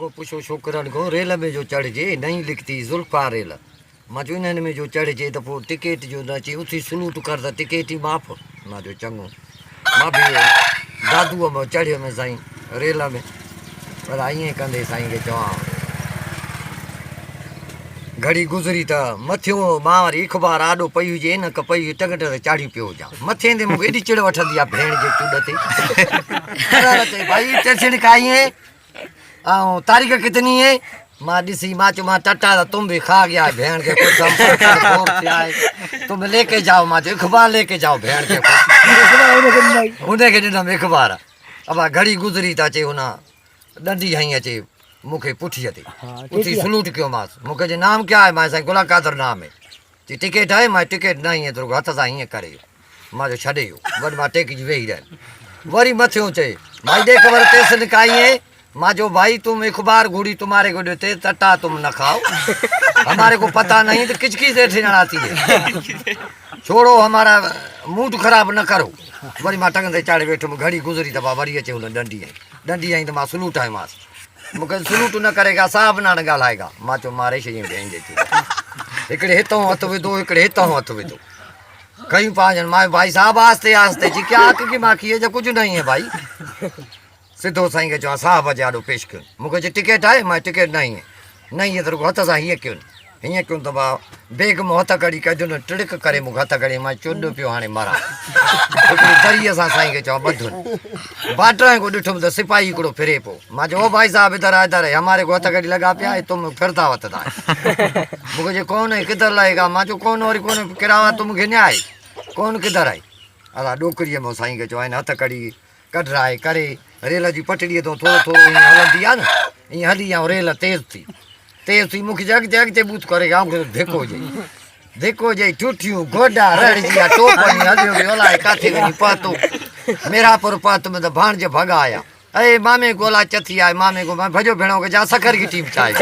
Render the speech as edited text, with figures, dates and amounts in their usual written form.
को पुछो छोकरनि को रेल में जो चढ़जे नहीं लिखती जुल्फा रेल मां चयो इन्हनि में जो चढ़जे त पोइ टिकेट जो न अचे उथी सलूट कर त टिकेट ई माफ़ मां चयो चङो मां बि दादूअ में चढ़ियुमि साईं रेल में पर ईअं कंदे साईं खे चवां घड़ी गुज़री त मथियो मां वरी अख़बार आॾो पई हुजे न पई हुजे टंग ते चाढ़ी पियो हुजां मथे ते मूंखे एॾी चिड़ वठंदी आहे भेण जे चुॾ ते भाई टेंशन काई है ऐं तारीख़ कितनी है मां ॾिसी मां चयो मां टटा त तुम भी खा गया है भेण खे कुझु तुम लेके जाओ मां चयो अख़बार लेके जाओ भेण खे हुनखे ॾिनमि अख़बार अब घड़ी गुज़री त अचे हुन ॾंडी हई अचे मूंखे पुठीअ ते उथी सलूट कयोमांसि मूंखे जे नाम क्या है मां साईं गुला कादर नाम है चई टिकेट आहे मां टिकेट न ईअं तुर हथ सां हीअं करे मां चयो छॾे इहो वरी मां टेकिजी वेही रहियमि वरी मथियो चए भाई दे ख़बर तेस निकाई है मां जो भाई तुम अखबार घूरी तुम्हारे को देते टट्टा तुम न खाओ हमारे को पता नहीं तो किचकिच से ठिकाना आती है छोड़ो हमारा मूड खराब न करो वरी मां टंग ते चाढ़े वेठो घड़ी गुज़री त मां वरी अचे हुन ॾंडी आई त मां सलूट आयोमांसि मूंखे सलूट न करेगा साहब न ॻाल्हाएगा मां चयो मारे शयूं भेण जे हिकिड़े हितां हथु विधो हिकिड़े हितां हथु विधो कयूं पंहिंजनि मां भाई साहब आस्ते आस्ते जी क्या हक़ की मां किए जो कुझु नहीं है भाई सिधो साईं खे चवां साहब जे आॾो पेश कयो मूंखे चयो टिकेट आहे मां टिकेट न आहे त रुॻो हथ सां हीअं कयो हीअं कयूं त मां बेग मां हथ कढी कढियो न टिड़िक करे मूंखे हथ कढी मां चुॾ पियो हाणे मारां हिकिड़ी दरीअ सां साईं खे चवां ॿधुनि बाटराए को ॾिठुमि त सिपाही हिकिड़ो फिरे पियो मां चयो ओ भाई साहब इधर है हमारे को हथ कढी लॻा पिया है तुम फिरता वतदा मूंखे चयो कौन है किधर लाएगा मां चयो कौन वरी कोन किरावा तुम खे न्याय कौन किधर आहे अला ॾोकरीअ में साईं खे चवां हथ कढी कढराए करे रेल जी पटड़ीअ तो थोरो थोरो ईअं हलंदी आहे न ईअं हली ऐं रेल तेज़ थी मूंखे अॻिते अॻिते बूथ करे धिको जे ठुठियूं गोॾा रड़जी विया टोपनी हलियो वियो अलाए किथे वञी पहुतो मेरापुर पहुतो में त भाणजे भॻा आया अरे मामे गोला चथी आहे मामे को मां भॼो भेणो के जा सखर की टीम चाहे